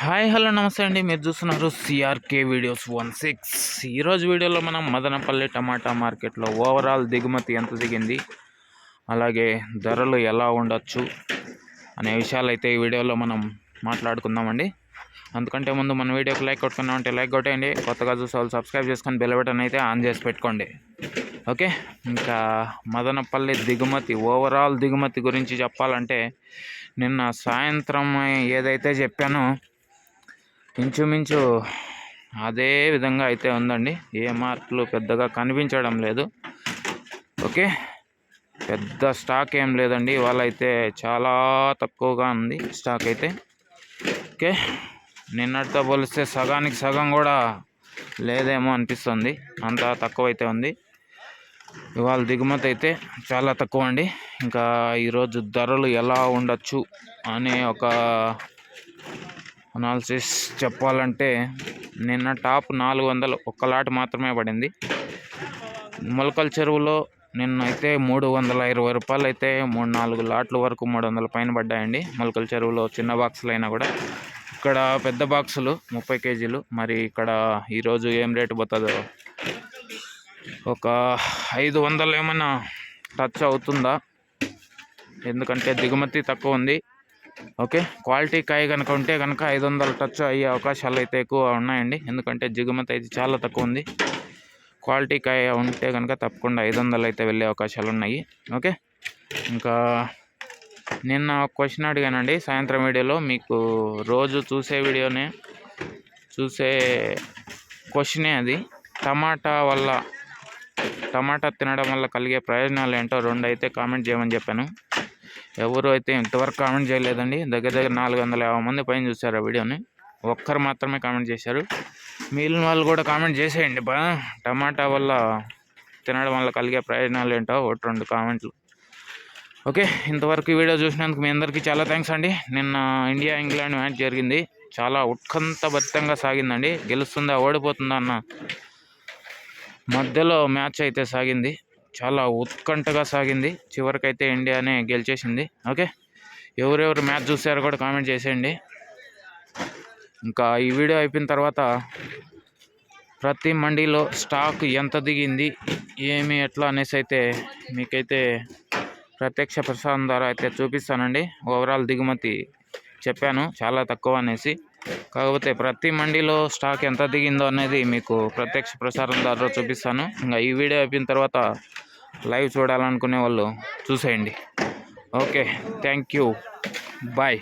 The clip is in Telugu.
హాయ్ హలో నమస్తే అండి. మీరు చూస్తున్నారు సిఆర్కే వీడియోస్ 16. ఈరోజు వీడియోలో మనం మదనపల్లి టమాటా మార్కెట్లో ఓవరాల్ దిగుమతి ఎంత దిగింది, అలాగే ధరలు ఎలా ఉండొచ్చు అనే విషయాలు అయితే ఈ వీడియోలో మనం మాట్లాడుకుందామండి. అందుకంటే ముందు మన వీడియోకి లైక్ కొట్టుకున్నామంటే లైక్ కొట్టేయండి. కొత్తగా చూసే వాళ్ళు సబ్స్క్రైబ్ చేసుకొని బెల్ బటన్ అయితే ఆన్ చేసి పెట్టుకోండి. ఓకే, ఇంకా మదనపల్లి దిగుమతి ఓవరాల్ దిగుమతి గురించి చెప్పాలంటే నిన్న సాయంత్రం ఏదైతే చెప్పానో ఇంచుమించు అదే విధంగా అయితే ఉందండి. ఏ మార్పులు పెద్దగా కనిపించడం లేదు. ఓకే, పెద్ద స్టాక్ ఏం లేదండి. ఇవాళ అయితే చాలా తక్కువగా ఉంది స్టాక్ అయితే. ఓకే, నిన్నటితో పోలిస్తే సగానికి సగం కూడా లేదేమో అనిపిస్తుంది, అంత తక్కువ అయితే ఉంది. ఇవాళ దిగుమతి అయితే చాలా తక్కువ అండి. ఇంకా ఈరోజు ధరలు ఎలా ఉండొచ్చు అనే ఒక అనాలిసిస్ చెప్పాలంటే నిన్న టాప్ 400 ఒక్క లాట్ మాత్రమే పడింది. మొలకల చెరువులో నిన్న అయితే 320 రూపాయలు అయితే 3-4 లాట్ల వరకు 300 పైన పడ్డాయండి. మొలకల చెరువులో చిన్న బాక్సులు అయినా కూడా. ఇక్కడ పెద్ద బాక్సులు 30 కేజీలు. మరి ఇక్కడ ఈరోజు ఏం రేటు పోతుందో, ఒక 500 ఏమైనా టచ్ అవుతుందా, ఎందుకంటే దిగుమతి తక్కువ ఉంది. ఓకే, క్వాలిటీ కాయ కనుక ఉంటే కనుక 500 టచ్ అయ్యే అవకాశాలు అయితే ఎక్కువ ఉన్నాయండి. ఎందుకంటే దిగుమతి అయితే చాలా తక్కువ ఉంది. క్వాలిటీ కాయ ఉంటే కనుక తప్పకుండా 500 అయితే వెళ్ళే అవకాశాలు ఉన్నాయి. ఓకే, ఇంకా నిన్న క్వశ్చన్ అడిగానండి సాయంత్రం వీడియోలో. మీకు రోజు చూసే వీడియోనే, చూసే క్వశ్చనే అది. టమాటా తినడం వల్ల కలిగే ప్రయోజనాలు ఏంటో 2 అయితే కామెంట్ చేయమని చెప్పాను. ఎవరు అయితే ఇంతవరకు కామెంట్ చేయలేదండి. దగ్గర 450 మంది పైన చూశారు ఆ వీడియోని. ఒక్కరు మాత్రమే కామెంట్ చేశారు. మిగిలిన వాళ్ళు కూడా కామెంట్ చేసేయండి. టమాటా వల్ల తినడం వల్ల కలిగే ప్రయోజనాలు ఏంటో 1-2 కామెంట్లు. ఓకే, ఇంతవరకు ఈ వీడియో చూసినందుకు మీ అందరికీ చాలా థ్యాంక్స్ అండి. నిన్న ఇండియా ఇంగ్లాండ్ మ్యాచ్ జరిగింది. చాలా ఉత్కంఠభరితంగా సాగిందండి. గెలుస్తుందా ఓడిపోతుందా అన్న మధ్యలో మ్యాచ్ అయితే సాగింది. చాలా ఉత్కంఠగా సాగింది. చివరికైతే ఇండియానే గెలిచేసింది. ఓకే, ఎవరెవరు మ్యాచ్ చూసారో కూడా కామెంట్ చేసేయండి. ఇంకా ఈ వీడియో అయిపోయిన తర్వాత ప్రతి మండీలో స్టాక్ ఎంత దిగింది, ఏమి ఎట్లా అనేసి అయితే మీకైతే ప్రత్యక్ష ప్రసారం ద్వారా అయితే చూపిస్తానండి. ఓవరాల్ దిగుమతి చెప్పాను చాలా తక్కువ అనేసి. కాకపోతే ప్రతి మండీలో స్టాక్ ఎంత దిగిందో అనేది మీకు ప్రత్యక్ష ప్రసారం ద్వారా చూపిస్తాను. ఇంకా ఈ వీడియో అయిపోయిన తర్వాత లైవ్ చూడాలనుకునే వాళ్ళు చూసేయండి. Okay, thank you, bye.